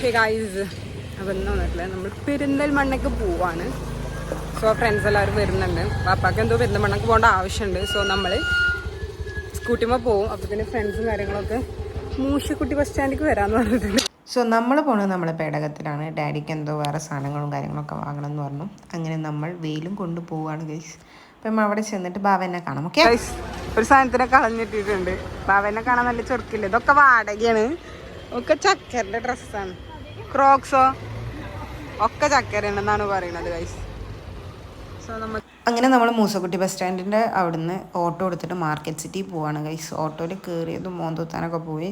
Okay guys, അപ്പം ഒന്നും വന്നിട്ടില്ല. നമ്മൾ പെരിന്തൽമണ്ണയ്ക്ക് പോവാണ്. സോ ഫ്രണ്ട്സ് എല്ലാവരും വരുന്നുണ്ട്. പാപ്പാക്ക് എന്തോ പെരിന്തൽമണ്ണയ്ക്ക് പോകേണ്ട ആവശ്യമുണ്ട്. സോ നമ്മൾ സ്കൂട്ടിമ്മ പോവും. അപ്പോൾ പിന്നെ ഫ്രണ്ട്സും കാര്യങ്ങളൊക്കെ മൂശക്കുട്ടി ബസ് സ്റ്റാൻഡിലേക്ക് വരാമെന്ന് പറഞ്ഞിട്ടുണ്ട്. സോ നമ്മൾ പോകുന്നത് നമ്മളെ പേടകത്തിലാണ്. ഡാഡിക്ക് എന്തോ വേറെ സാധനങ്ങളും കാര്യങ്ങളൊക്കെ വാങ്ങണം എന്ന് പറഞ്ഞു. അങ്ങനെ നമ്മൾ വെയിലും കൊണ്ട് പോവുകയാണ് ഗൈസ്. അപ്പം നമ്മൾ അവിടെ ചെന്നിട്ട് ബാവനെ കാണാം. ഓക്കെ ഗൈസ്, ഒരു സാധനത്തിനെ കളഞ്ഞിട്ടിട്ടുണ്ട്. ബാവനെ കാണാൻ നല്ല ചെറുക്കില്ല. ഇതൊക്കെ വാടകയാണ്. ഒക്കെ ചക്കരൻ്റെ ഡ്രസ്സാണ്. ക്രോക്സോ ഒക്കെ ചക്കരണ്ടെന്നാണ് പറയുന്നത് ഗൈസ്. സോ നമ്മൾ അങ്ങനെ നമ്മൾ മൂസക്കുട്ടി ബസ് സ്റ്റാൻഡിൻ്റെ അവിടുന്ന് ഓട്ടോ എടുത്തിട്ട് മാർക്കറ്റ് സിറ്റി പോവാണ് ഗൈസ്. ഓട്ടോയിൽ കയറിയതും മോന്തൂത്താനൊക്കെ പോയി.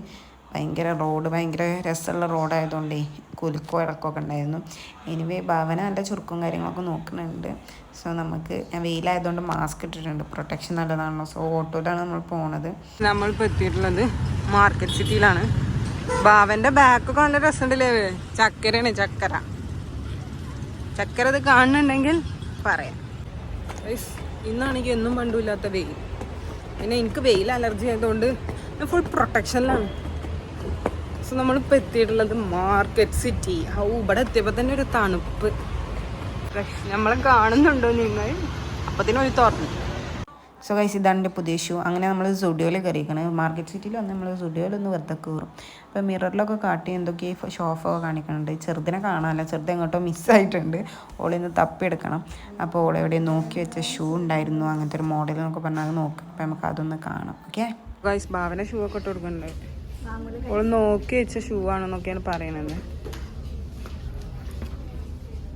ഭയങ്കര രസമുള്ള റോഡായതുകൊണ്ടേ കുലുക്കോ ഇടക്കമൊക്കെ ഉണ്ടായിരുന്നു. എനിവേ ഭാവന നല്ല ചുരുക്കവും കാര്യങ്ങളൊക്കെ നോക്കുന്നുണ്ട്. സോ നമുക്ക് വെയിലായതുകൊണ്ട് മാസ്ക് ഇട്ടിട്ടുണ്ട്. പ്രൊട്ടക്ഷൻ നല്ലതാണല്ലോ. സോ ഓട്ടോയിലാണ് നമ്മൾ പോണത്. നമ്മളിപ്പോൾ എത്തിയിട്ടുള്ളത് മാർക്കറ്റ് സിറ്റിയിലാണ്. ഭാവൻ്റെ ബാക്കൊക്കെ നല്ല രസമുണ്ടല്ലേ. ചക്കരയാണ്, ചക്കര ഇത് കാണുന്നുണ്ടെങ്കിൽ പറയാം. ഇന്നാണെങ്കിൽ എന്നും പണ്ടുമില്ലാത്ത വെയിൽ. പിന്നെ എനിക്ക് വെയിൽ അലർജി ആയതുകൊണ്ട് ഞാൻ ഫുൾ പ്രൊട്ടക്ഷനിലാണ്. സോ നമ്മളിപ്പോൾ എത്തിയിട്ടുള്ളത് മാർക്കറ്റ് സിറ്റി. ഇവിടെ എത്തിയപ്പോൾ തന്നെ ഒരു തണുപ്പ്. നമ്മളെ കാണുന്നുണ്ടോ നിങ്ങൾ? അപ്പത്തിനും ഒരു തുറന്നു. സോ ഗൈസ്, ഇതാണ് എൻ്റെ പുതിയ ഷൂ. അങ്ങനെ നമ്മൾ സുഡിയോയിൽ കയറിയിരിക്കണം. മാർക്കറ്റ് സിറ്റിയിൽ വന്ന് നമ്മൾ സുഡിയോയിലൊന്ന് വെറുതെ കയറും. അപ്പോൾ മിററിലൊക്കെ കാട്ടി എന്തൊക്കെയോ ഷോഫൊക്കെ കാണിക്കുന്നുണ്ട്. ചെറുതിനെ കാണാനല്ല, ചെറുത് എങ്ങോട്ടോ മിസ്സായിട്ടുണ്ട്. ഓളിന്ന് തപ്പിയെടുക്കണം. അപ്പോൾ ഓളെ എവിടെ നോക്കി വെച്ച ഷൂ ഉണ്ടായിരുന്നു, അങ്ങനത്തെ ഒരു മോഡൽ എന്നൊക്കെ പറഞ്ഞാൽ അത് നോക്കണം. അപ്പോൾ നമുക്ക് അതൊന്ന് കാണാം. ഓക്കെ ഗൈസ്, ഭാവന ഷൂ ഒക്കെ ഇട്ട് കൊടുക്കുന്നുണ്ട്. ഓൾ നോക്കി വെച്ച ഷൂ ആണെന്നൊക്കെയാണ് പറയുന്നത്.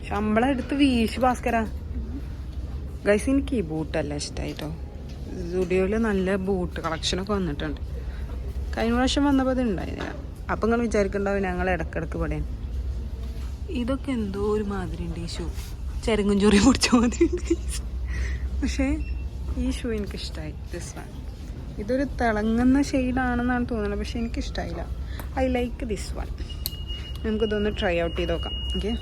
ശമ്പളം എടുത്ത് വീശ് ഭാസ്കര. ഗൈസ്, എനിക്ക് ഈ ബൂട്ടല്ല ഇഷ്ടമായിട്ടോ. സ്റ്റുഡിയോയിൽ നല്ല ബൂട്ട് കളക്ഷനൊക്കെ വന്നിട്ടുണ്ട്. കഴിഞ്ഞ പ്രാവശ്യം വന്നപ്പോൾ അത് ഉണ്ടായിരുന്നില്ല. അപ്പം നിങ്ങൾ വിചാരിക്കണ്ടാവും ഞങ്ങൾ ഇടക്കിടക്ക് പടയാൻ. ഇതൊക്കെ എന്തോ ഒരു മാതിരി ഉണ്ട് ഈ ഷൂ. ചെരങ്ങും ചൊറി പിടിച്ച മാതിരി ഉണ്ട്. പക്ഷേ ഈ ഷൂ എനിക്കിഷ്ടമായി. ദിസ് വൺ ഇതൊരു തിളങ്ങുന്ന ഷെയ്ഡാണെന്നാണ് തോന്നുന്നത്. പക്ഷേ എനിക്കിഷ്ടമായില്ല. I like this one. നമുക്കിതൊന്ന് ട്രൈ ഔട്ട് ചെയ്ത് നോക്കാം. ഓക്കെ,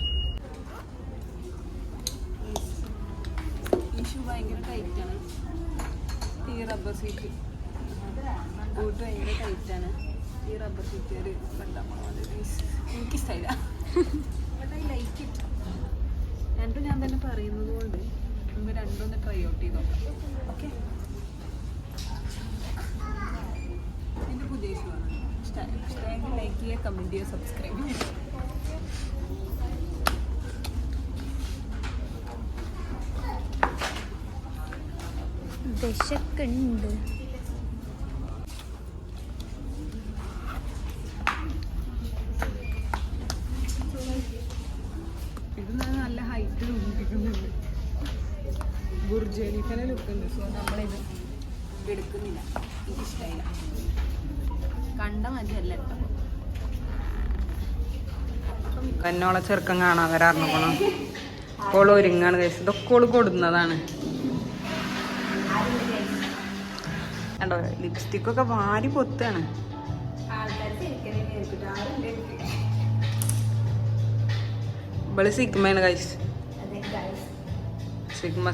ഈ ഷൂ ഭയങ്കര ടൈറ്റാണ്. ഈ റബ്ബർ സീറ്റ് ബൂട്ട് ഭയങ്കര ടൈറ്റാണ്. ഈ റബ്ബർ സീറ്റ് ഒരു എനിക്കിഷ്ടമില്ല. But I like it. രണ്ടും ഞാൻ തന്നെ പറയുന്നത് കൊണ്ട് നമുക്ക് രണ്ടൊന്ന് ട്രൈ ഔട്ട് ചെയ്ത് നോക്കാം. ഓക്കെ, എൻ്റെ പുതിയ ഷൂ ആണ്. ഇഷ്ടമെങ്കിൽ ലൈക്ക് ചെയ്യുക, കമൻറ്റ് ചെയ്യുക, സബ്സ്ക്രൈബ് ചെയ്യുക. വിശക്കുണ്ട്. ഇത് നല്ല ഹൈറ്റിൽ ഊഹിക്കുന്നുണ്ട്. ബുർജ് ഖലീഫയുടെ ലുക്കുണ്ട്. സോ നമ്മളിത് എടുക്കുന്നില്ല. എനിക്കിഷ്ടമായില്ല. കണ്ട മതിയല്ല കേട്ടോ. എന്നോളെ ചെറുക്കം കാണാൻ വരാറുണ്ടോ? ഓള് ഒരുങ്ങാണ് കഴിച്ചത്. ഇതൊക്കെ ഓള് കൊടുക്കുന്നതാണ്. കണ്ടോ, ലിപ്സ്റ്റിക്കൊക്കെ വാരി പൊത്താണ്. ഇവള് സിഗ്മയാണ് ഗൈസ്. സിഗ്മ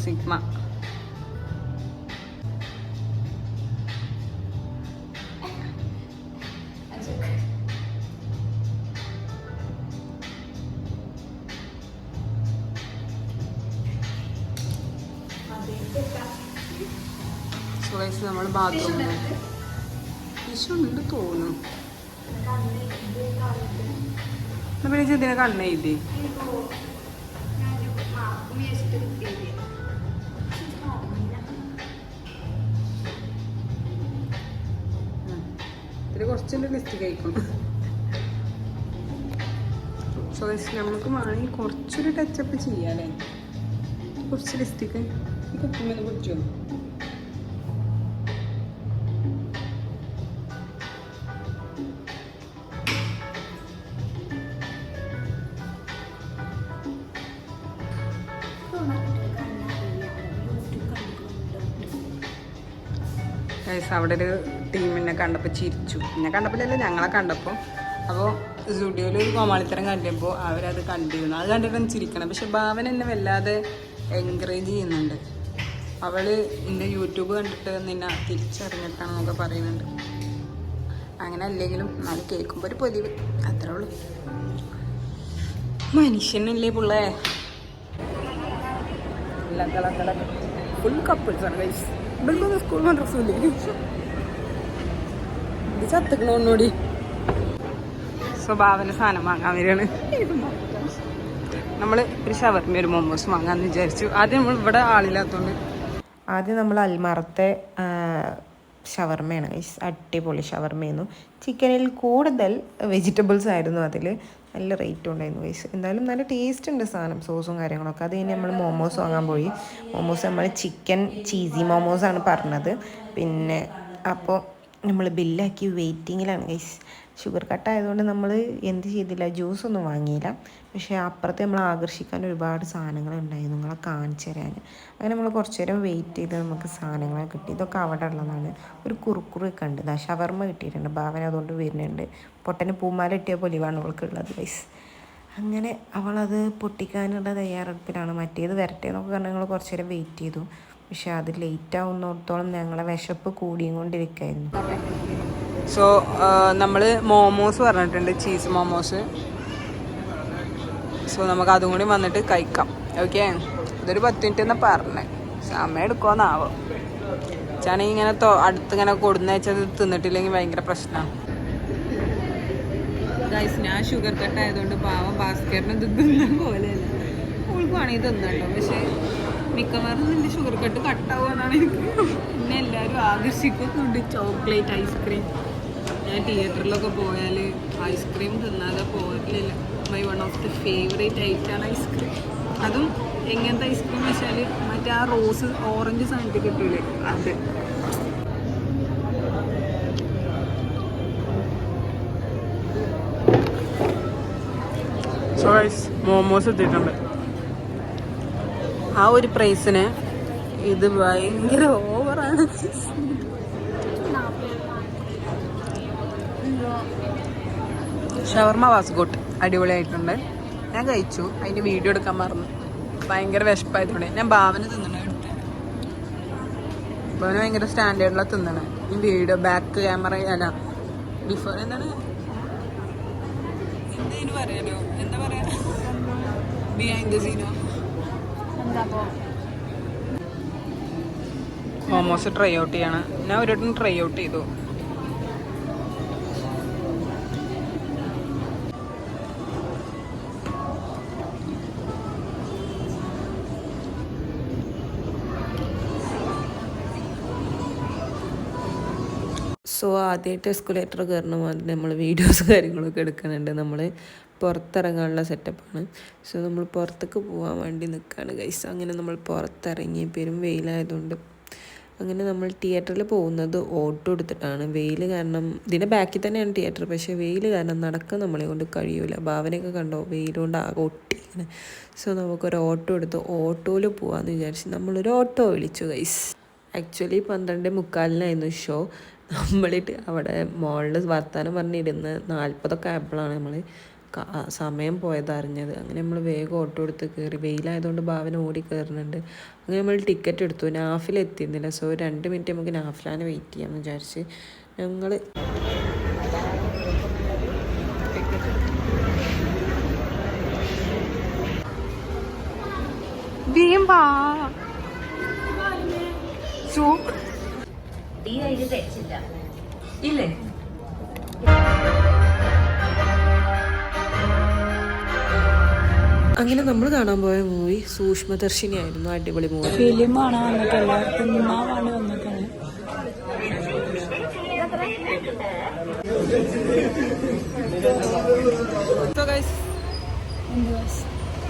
നമ്മൾ ബാത്റൂമിൽ ഉണ്ട് തോന്നുന്നു. പിന്നെ ഇതിനെ കണ്ണെഴുതി. ഇതിൽ കുറച്ചെൻ്റെ ലിസ്റ്റിക് ആയിക്കും. സോ നമുക്ക് വേണമെങ്കിൽ കുറച്ചൊരു ടച്ചപ്പ് ചെയ്യാല്ലേ. കുറച്ച് ലിസ്റ്റിക്ക് കുപ്പിമെന്ന് പിടിച്ചോ. അവിടെ ഒരു ടീമിനെ കണ്ടപ്പോൾ ചിരിച്ചു. എന്നെ കണ്ടപ്പോഴല്ലേ, ഞങ്ങളെ കണ്ടപ്പോൾ. അപ്പോൾ സ്റ്റുഡിയോയിൽ ഒരു കോമാളിത്തരം കണ്ടപ്പോൾ അവരത് കണ്ടിരുന്നു. അത് കണ്ടിട്ട് ചിരിക്കണം. പക്ഷെ ഭാവന എന്നെ വല്ലാതെ എൻകറേജ് ചെയ്യുന്നുണ്ട്. അവൾ എൻ്റെ യൂട്യൂബ് കണ്ടിട്ട് നിന്നെ തിരിച്ചറിഞ്ഞിട്ടാണെന്നൊക്കെ പറയുന്നുണ്ട്. അങ്ങനെ അല്ലെങ്കിലും എന്നാലും കേൾക്കുമ്പോൾ ഒരു പൊലിവ്, അത്രേ ഉള്ളൂ. മനുഷ്യനല്ലേ പിള്ളേ, ഫുൾ കപ്പിൾസ് ആണ് ഗൈസ്. ഇവർക്ക് സ്കൂൾ മദ്രസൂല്ലേ, ഇത് ചത്തക്കണോടി. സ്വഭാവന സാധനം വാങ്ങാൻ വരികയാണ്. നമ്മൾ ഒരു ഷവർമ ഒരു മോമോസ് വാങ്ങാമെന്ന് വിചാരിച്ചു. ആദ്യം നമ്മൾ ഇവിടെ ആളില്ലാത്തതുകൊണ്ട് ആദ്യം നമ്മൾ അൽമറത്തെ ഷവർമയാണ് ഗൈസ്. അടിപൊളി ഷവർമയായിരുന്നു. ചിക്കനിൽ കൂടുതൽ വെജിറ്റബിൾസ് ആയിരുന്നു, അതിൽ നല്ല റേറ്റും ഉണ്ടായിരുന്നു ഗൈസ്. എന്തായാലും നല്ല ടേസ്റ്റ് ഉണ്ട് സാധനം, സോസും കാര്യങ്ങളൊക്കെ. അത് കഴിഞ്ഞ് നമ്മൾ മോമോസ് വാങ്ങാൻ പോയി. മോമോസ് നമ്മൾ ചിക്കൻ ചീസി മോമോസാണ് പറഞ്ഞത്. പിന്നെ അപ്പോൾ നമ്മൾ ബില്ലാക്കി വെയിറ്റിങ്ങിലാണ് ഗൈസ്. ഷുഗർ കട്ടായതുകൊണ്ട് നമ്മൾ എന്ത് ചെയ്തില്ല, ജ്യൂസൊന്നും വാങ്ങിയില്ല. പക്ഷേ അപ്പുറത്ത് നമ്മൾ ആകർഷിക്കാൻ ഒരുപാട് സാധനങ്ങൾ ഉണ്ടായിരുന്നു, നിങ്ങളെ കാണിച്ചു തരാൻ. അങ്ങനെ നമ്മൾ കുറച്ച് നേരം വെയിറ്റ് ചെയ്ത് നമുക്ക് സാധനങ്ങൾ കിട്ടി. ഇതൊക്കെ അവിടെ ഉള്ളതാണ്. ഒരു കുറുക്കുറൊക്കെ ഉണ്ട്, ഇതാ ഷവർമ കിട്ടിയിട്ടുണ്ട്. ഭാവന അതുകൊണ്ട് വരുന്നുണ്ട്. പൊട്ടന് പൂമാല ഇട്ടിയ പൊലിവാണ് അവൾക്കുള്ളത് ഗൈസ്. അങ്ങനെ അവളത് പൊട്ടിക്കാനുള്ള തയ്യാറെടുപ്പിലാണ്. മറ്റേത് വരട്ടെ എന്നൊക്കെ കാരണം ഞങ്ങൾ കുറച്ച് നേരം വെയിറ്റ് ചെയ്തു. പക്ഷെ അത് ലേറ്റ് ആവുന്നിടത്തോളം ഞങ്ങളെ വിശപ്പ് കൂടിയും കൊണ്ടിരിക്കുകയായിരുന്നു. സോ നമ്മൾ മോമോസ് പറഞ്ഞിട്ടുണ്ട്, ചീസ് മോമോസ്. സോ നമുക്ക് അതും കൂടി വന്നിട്ട് കഴിക്കാം. ഓക്കെ, ഇതൊരു 10 മിനിറ്റ് എന്നാ പറഞ്ഞത്. സമയം എടുക്കുമെന്നാവോ ചാണെങ്കിൽ ഇങ്ങനെ അടുത്തിങ്ങനെ കൊടുന്ന് വെച്ചത് തിന്നിട്ടില്ലെങ്കിൽ ഭയങ്കര പ്രശ്നമാണ് ഗൈസ്. ഞാൻ ഷുഗർ കട്ട് ആയതുകൊണ്ട് പാവം ഭാസ്കറിന് ഇത് തിന്നാൻ പോലെയല്ല. ഓൾക്കാണെങ്കിൽ തിന്നട്ടോ, പക്ഷേ മിക്കവാറും നിന്റെ ഷുഗർ കട്ട് കട്ടാവുമെന്നാണ് എനിക്ക്. പിന്നെ എല്ലാവരും ആകർഷിക്കുന്നുണ്ട് ചോക്ലേറ്റ് ഐസ്ക്രീം. ഞാൻ തിയേറ്ററിലൊക്കെ പോയാൽ ഐസ്ക്രീം തിന്നാതെ പോകില്ല. My one of the favourite ഐറ്റാണ് ഐസ്ക്രീം. അതും എങ്ങനത്തെ ഐസ്ക്രീം വെച്ചാൽ മറ്റേ ആ റോസ് ഓറഞ്ച് സാധനത്തിൽ കിട്ടൂലേ, അത്. സോ ഗൈസ്, മോമോസ് എത്തിയിട്ടുണ്ട്. ആ ഒരു പ്രൈസിന് ഇത് ഭയങ്കര ഓവറാണ്. ഷവർമ വാസ് ഗുഡ്, അടിപൊളിയായിട്ടുണ്ട്. ഞാൻ കഴിച്ചു, അതിൻ്റെ വീഡിയോ എടുക്കാൻ മറന്നു. ഭയങ്കര വിശപ്പായതുകൊണ്ട് ഞാൻ ഭാവന തിന്നണ എടുത്തത്. ഭാവന ഭയങ്കര സ്റ്റാൻഡേർഡിലാണ് തിന്നണേ. ഈ വീഡിയോ ബാക്ക് ക്യാമറ അല്ല ബിഫോർ എന്താണ് എന്തേലും പറയാലോ, എന്താ പറയാ, ബിഹൈൻഡ് ദ സീനോ. മോമോസ് ട്രൈ ഔട്ട് ചെയ്യാണ്. ഞാൻ ഒരു വട്ടം ട്രൈ ഔട്ട് ചെയ്തു. സോ ആദ്യമായിട്ട് എസ്കുലേറ്റർ കയറണ മാതിരി നമ്മൾ വീഡിയോസ് കാര്യങ്ങളൊക്കെ എടുക്കുന്നുണ്ട്. നമ്മൾ പുറത്തിറങ്ങാനുള്ള സെറ്റപ്പാണ്. സോ നമ്മൾ പുറത്തേക്ക് പോകാൻ വേണ്ടി നിൽക്കുകയാണ് ഗൈസ്. അങ്ങനെ നമ്മൾ പുറത്തിറങ്ങി, പെരും വെയിലായതുകൊണ്ട് അങ്ങനെ നമ്മൾ തിയേറ്ററിൽ പോകുന്നത് ഓട്ടോ എടുത്തിട്ടാണ്. വെയിൽ കാരണം ഇതിൻ്റെ ബാക്കിൽ തന്നെയാണ് തിയേറ്റർ, പക്ഷേ വെയിൽ കാരണം നടക്കാൻ നമ്മളെ കൊണ്ട് കഴിയൂല. ഭാവനയൊക്കെ കണ്ടോ, വെയിൽ കൊണ്ട് ആകെ ഒട്ടിങ്ങനെ. സോ നമുക്കൊരു ഓട്ടോ എടുത്ത് ഓട്ടോയിൽ പോകാമെന്ന് വിചാരിച്ച് നമ്മളൊരു ഓട്ടോ വിളിച്ചു ഗൈസ്. Actually 12:45 show. നമ്മളിട്ട് അവിടെ മോളിൽ വർത്താനം പറഞ്ഞിരുന്ന് 40 ആയപ്പോഴാണ് നമ്മൾ സമയം പോയത് അറിഞ്ഞത്. അങ്ങനെ നമ്മൾ വേഗം ഓട്ടോ എടുത്ത് കയറി. വെയിലായതുകൊണ്ട് ഭാവന ഓടി കയറുന്നുണ്ട്. അങ്ങനെ നമ്മൾ ടിക്കറ്റ് എടുത്തു. നാഫിൽ എത്തിയിരുന്നില്ല. സോ 2 മിനിറ്റ് നമുക്ക് നാഫിലാണ് വെയിറ്റ് ചെയ്യാമെന്ന് വിചാരിച്ച് ഞങ്ങൾ ഇല്ലേ. അങ്ങനെ നമ്മൾ കാണാൻ പോയ മൂവി സൂക്ഷ്മദർശിനി ആയിരുന്നു. അടിപൊളി മൂവി. ഫിലിമാണ് വന്നിട്ട് എല്ലാവർക്കും വേണ്ടി വന്നിട്ടാണ്.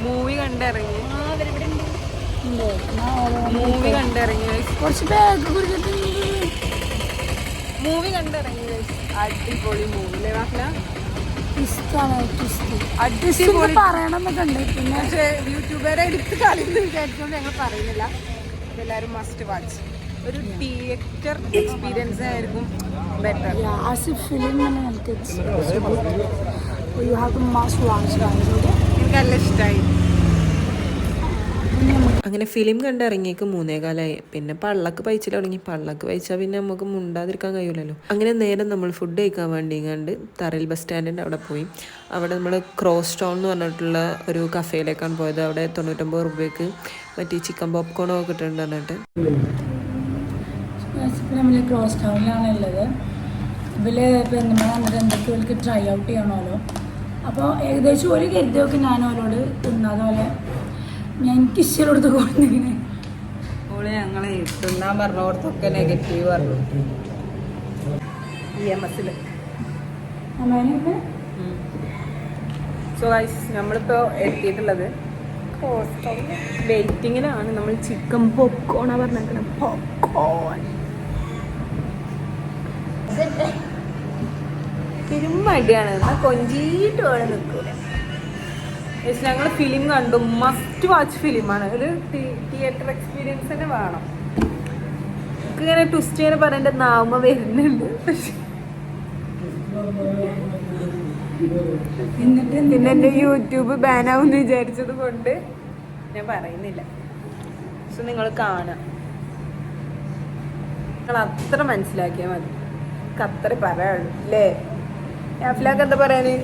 മൂവി കണ്ടിറങ്ങി കുറച്ച് മൂവി കണ്ടിറങ്ങി. അടിപൊളി മൂവി പറയണമെന്നൊക്കെ ഉണ്ട്. പിന്നെ പക്ഷേ യൂട്യൂബറെ എടുത്ത് കളിന്ന് വിചാരിച്ചുകൊണ്ട് ഞങ്ങൾ പറയുന്നില്ല. എല്ലാവരും മസ്റ്റ് വാച്ച്. ഒരു തിയേറ്റർ എക്സ്പീരിയൻസ് ആയിരിക്കും ബെറ്റർ. എനിക്ക് നല്ല ഇഷ്ടമായി. അങ്ങനെ ഫിലിം കണ്ടിറങ്ങിയേക്ക് 3:15 പിന്നെ പള്ളക്ക് പൈച്ചിൽ തുടങ്ങി. പള്ളക്ക് പൈച്ചാൽ പിന്നെ നമുക്ക് മുണ്ടാതിരിക്കാൻ കഴിയില്ലല്ലോ. അങ്ങനെ നേരെ നമ്മൾ ഫുഡ് കഴിക്കാൻ വേണ്ടി കണ്ട് തറയിൽ ബസ് സ്റ്റാൻഡിൻ്റെ അവിടെ പോയി. അവിടെ നമ്മൾ ക്രോസ് ടൗൺ എന്ന് പറഞ്ഞിട്ടുള്ള ഒരു കഫേയിലേക്കാണ് പോയത്. അവിടെ 99 രൂപയ്ക്ക് മറ്റേ ചിക്കൻ പോപ്കോണൊക്കെ കിട്ടുന്നുണ്ട് പറഞ്ഞിട്ട്. നമ്മൾ ക്രോസ് ടൗണിലാണുള്ളത്. ഇവര് പെരുന്നാൾ വന്നിട്ട് എന്തൊക്കെ ഇവർക്ക് ട്രൈ ഔട്ട് ചെയ്യണമല്ലോ. അപ്പോൾ ഏകദേശം ഒരു കരുതൊക്കെ ഞാൻ അവരോട് തിന്നാതെ ഞാൻ എനിക്ക് ഇഷ്ടമുള്ളടത്ത് കൊടുത്തിങ്ങനെ ഓള് ഞങ്ങളെ തിന്നാൻ പറഞ്ഞോടത്തൊക്കെ നെഗറ്റീവ് പറഞ്ഞു. EMS അമ്മേനൊക്കെ. സോ ഗൈസ് നമ്മളിപ്പോൾ എത്തിയിട്ടുള്ളത് വെയിറ്റിങ്ങിലാണ്. നമ്മൾ ചിക്കൻ പോപ്കോണാ പറഞ്ഞേക്കണം. പോപ്കോൺ പെരുമടിയാണ്. എന്നാൽ കൊഞ്ചീട്ട് വേണം നിൽക്കൂല. ഞങ്ങൾ ഫിലിം കണ്ടു. മസ്റ്റ് വാച്ച് ഫിലിമാണ്. ഒരു തിയേറ്റർ എക്സ്പീരിയൻസ് തന്നെ വേണം. ഇങ്ങനെ ട്വിസ്റ്റ് ചെയ്യാൻ പറയേണ്ട നാമ വരുന്നുണ്ട്. പിന്നെ എൻ്റെ യൂട്യൂബ് ബാനാവെന്ന് വിചാരിച്ചത് കൊണ്ട് ഞാൻ പറയുന്നില്ല. പക്ഷെ നിങ്ങൾ കാണാം. നിങ്ങൾ അത്ര മനസ്സിലാക്കിയാൽ മതി. അത്ര പറയാനുള്ളൂ അല്ലേ? യാഫിലാക്ക് എന്താ പറയാന്?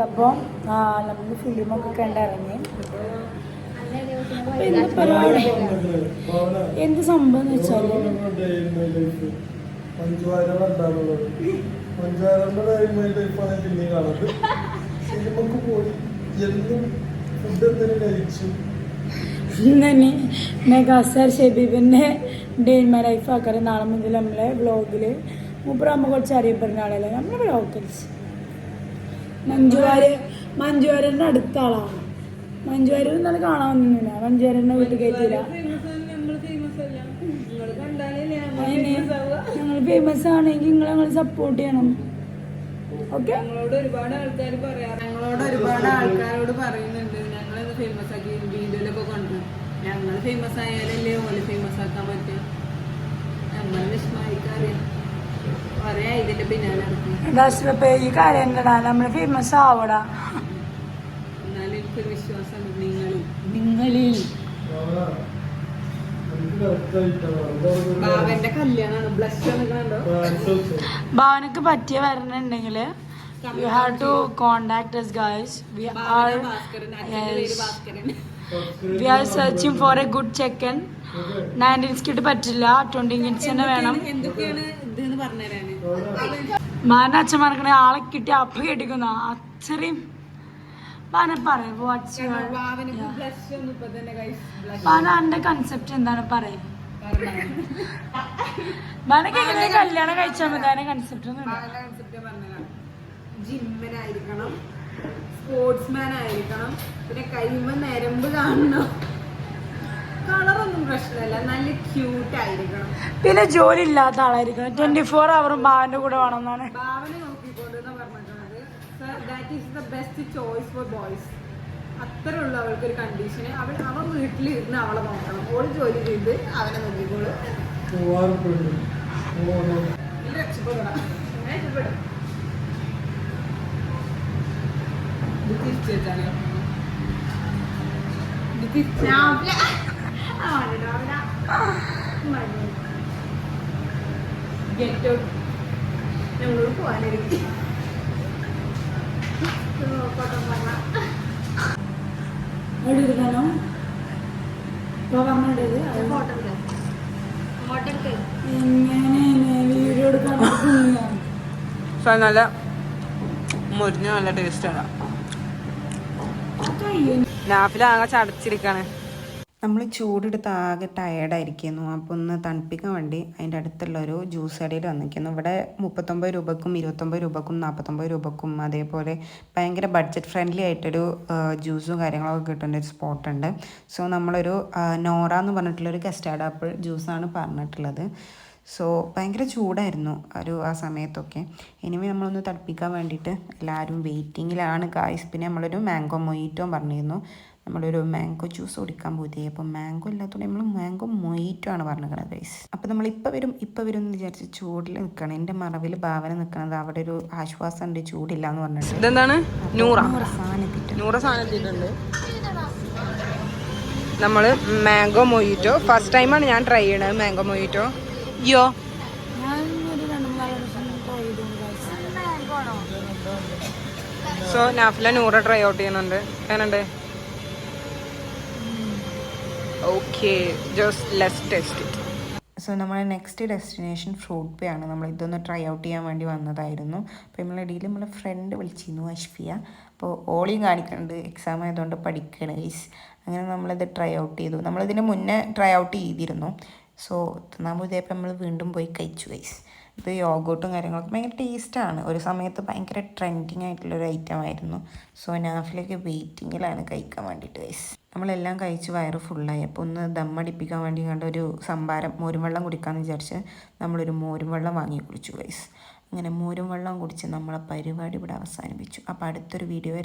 അപ്പോൾ നമ്മൾ ഫിലിമൊക്കെ കണ്ടിറങ്ങി. എന്താ പരിപാടി, എന്ത് സംഭവം എന്ന് വെച്ചാൽ ഇന്നെ മെഗാസ്റ്റാർ ഷെബീബിൻ്റെ ഡേ ഇൻ മൈ ലൈഫ് ആക്കാറ്. നാളെ മുതൽ നമ്മളെ വ്ളോഗിൽ മൂപ്പറാകുമ്പോൾ കുറച്ച് അറിയപ്പെടുന്ന ആളല്ലേ നമ്മളെ വ്ളോഗിൽസ്. മഞ്ജുവാരൻ്റെ അടുത്ത ആളാണ്. മഞ്ജുവാരൻ എന്നാലും കാണാൻ വന്നില്ല. മഞ്ജുവാരൻ്റെ വീട്ടിൽ കയറ്റില്ല. ഞങ്ങൾ ഫേമസ് ആണെങ്കിൽ ഞങ്ങൾ സപ്പോർട്ട് ചെയ്യണം. ഓക്കെ. ഞങ്ങളോട് ഒരുപാട് ആൾക്കാരോട് പറയുന്നുണ്ട് ഞങ്ങളത് ഫേമസ് ആക്കി വീഡിയോയിലൊക്കെ കൊണ്ടുവരും. ഞങ്ങൾ ഫേമസ് ആയാലല്ലേ ഓല് ഫേമസ് ആക്കാൻ പറ്റുക. നമ്മൾ വിഷമമായിക്കാറിയാം. പറയാ ഇതിന്റെ പിന്നാലെ ഈ കാര്യം എന്താ നമ്മൾ ഫേമസ് ആവടാ. എന്നാലും എനിക്കൊരു വിശ്വാസം നിങ്ങളിൽ ഭാവന്റെ കല്യാണമാണ്. ബ്ലഷ് കണ്ടോ? ഭാവനക്ക് പറ്റിയ വരണുണ്ടെങ്കിൽ you have to contact us guys. We are searching for a good check-in. 19 കിട്ട് പറ്റില്ല, 20 കിറ്റ്സ് തന്നെ വേണം. എന്തൊക്കെയാണ് ഇതെന്ന് പറഞ്ഞുതരാന്? മാന അച്ഛന്മാർക്കണേ ആളെ കിട്ടി അപ്പ് കേട്ടിക്കുന്ന അത്രയും മാന പറയാം. മാന എന്റെ കൺസെപ്റ്റ് എന്താണ് പറയാം. മാനക്ക് എങ്ങനെ കല്യാണം കഴിച്ചാൽ മതി. അതിന്റെ കൺസെപ്റ്റ് ഒന്നും ജിമ്മനായിരിക്കണം, സ്പോർട്സ്മാൻ ആയിരിക്കണം, പിന്നെ കൈമ നരമ്പ് കാണണം, കളറൊന്നും പ്രശ്നമല്ല, നല്ല ക്യൂട്ട് ആയിരിക്കണം, പിന്നെ ജോലി ഇല്ലാത്ത ആളായിരിക്കണം. 24 ഹവറും ഭാവന്റെ കൂടെ വേണമെന്നാണ് ഭാവനെ നോക്കിക്കൊണ്ടെന്ന് പറഞ്ഞിട്ടുള്ളത്. That is the best choice for boys. അത്രേ ഉള്ളൂ അവൾക്കൊരു കണ്ടീഷന്. അവൻ വീട്ടിലിരുന്ന് അവളെ നോക്കണം. ഓൾ ജോലി ചെയ്ത് അവനെ നോക്കിക്കോളൂ. രക്ഷപ്പെടണം. രക്ഷപ്പെടും. ഞങ്ങളോട് പോവാനായിരിക്കും. നല്ല മുരിഞ്ഞ നല്ല ടേസ്റ്റാണ്. നാഫിലാകെ ചടച്ചിരിക്കാണ്. നമ്മൾ ചൂടെടുത്ത് ആകെ ടയേർഡായിരിക്കുന്നു. അപ്പോൾ ഒന്ന് തണുപ്പിക്കാൻ വേണ്ടി അതിൻ്റെ അടുത്തുള്ളൊരു ജ്യൂസ് കടയിൽ വന്നിരിക്കുന്നു. ഇവിടെ 39 രൂപക്കും 29 രൂപക്കും 49 രൂപക്കും അതേപോലെ ഭയങ്കര ബഡ്ജറ്റ് ഫ്രണ്ട്ലി ആയിട്ടൊരു ജ്യൂസും കാര്യങ്ങളൊക്കെ കിട്ടുന്ന ഒരു സ്പോട്ടുണ്ട്. സോ നമ്മളൊരു നോറ എന്ന് പറഞ്ഞിട്ടുള്ളൊരു കസ്റ്റാർഡ് ആപ്പിൾ ജ്യൂസാണ് പറഞ്ഞിട്ടുള്ളത്. സോ ഭയങ്കര ചൂടായിരുന്നു ആ സമയത്തൊക്കെ. ഇനിമേ നമ്മളൊന്ന് തണുപ്പിക്കാൻ വേണ്ടിയിട്ട് എല്ലാവരും വെയിറ്റിങ്ങിലാണ് ഗായ്സ്. പിന്നെ നമ്മളൊരു മാംഗോ മൊയ്റ്റോ പറഞ്ഞിരുന്നു. നമ്മളൊരു മാംഗോ ജ്യൂസ് കുടിക്കാൻ പോയി. അപ്പോൾ മാംഗോ ഇല്ലാത്തതുകൊണ്ട് നമ്മൾ മാംഗോ മൊയ്റ്റോ ആണ് പറഞ്ഞിരിക്കുന്നത് ഗൈസ്. അപ്പോൾ നമ്മൾ ഇപ്പോൾ വരും എന്ന് വിചാരിച്ച് ചൂടിൽ നിൽക്കണം. എൻ്റെ മറവിൽ ഭാവന നിൽക്കണത് അവിടെ ഒരു ആശ്വാസമുണ്ട്, ചൂടില്ല എന്ന് പറഞ്ഞിട്ട്. ഇതെന്താണ്? നൂറ സാധനം നമ്മൾ മാംഗോ മൊയ്റ്റോ ഫസ്റ്റ് ടൈമാണ് ഞാൻ ട്രൈ ചെയ്യണത്. മാംഗോ മൊയ്റ്റോ യോ so Nafila Noora try out ചെയ്യുന്നുണ്ട്. എങ്ങനെയുണ്ട്? Okay, just let's test it. So നമ്മുടെ നെക്സ്റ്റ് ഡെസ്റ്റിനേഷൻ ഫ്രൂട്ട് പേ ആണ്. നമ്മൾ ഇതൊന്ന് ട്രൈ ഔട്ട് ചെയ്യാൻ വേണ്ടി വന്നതായിരുന്നു. അപ്പോൾ നമ്മളെ ഇടയിൽ നമ്മളെ ഫ്രണ്ട് വിളിച്ചിരുന്നു, അഷ്ഫിയ. അപ്പോൾ ഓളിയും കാണിക്കുന്നുണ്ട്, എക്സാം ആയതുകൊണ്ട് പഠിക്കണം ഗൈസ്. അങ്ങനെ നമ്മളിത് ട്രൈ ഔട്ട് ചെയ്തു. നമ്മളിതിന് മുന്നേ ട്രൈ ഔട്ട് ചെയ്തിരുന്നു. സോ തിന്നാകുമ്പോൾ ഇതേപ്പോൾ നമ്മൾ വീണ്ടും പോയി കഴിച്ചു ഗൈസ്. ഇത് യോഗോട്ടും കാര്യങ്ങളൊക്കെ ഭയങ്കര ടേസ്റ്റാണ്. ഒരു സമയത്ത് ഭയങ്കര ട്രെൻഡിങ് ആയിട്ടുള്ളൊരു ഐറ്റം ആയിരുന്നു. സോ നാഫിലേക്ക് വെയിറ്റിങ്ങിലാണ് കഴിക്കാൻ വേണ്ടിയിട്ട് ഗൈസ്. നമ്മളെല്ലാം കഴിച്ച് വയറ് ഫുള്ളായി. അപ്പോൾ ഒന്ന് ദമ്മടിപ്പിക്കാൻ വേണ്ടി കണ്ട ഒരു സംഭാരം മോരും വെള്ളം കുടിക്കാമെന്ന് വിചാരിച്ച് നമ്മളൊരു മോരും വെള്ളം വാങ്ങി കുടിച്ചു ഗൈസ്. അങ്ങനെ മോരും വെള്ളം കുടിച്ച് നമ്മളെ പരിപാടി ഇവിടെ അവസാനിപ്പിച്ചു. അപ്പോൾ അടുത്തൊരു വീഡിയോ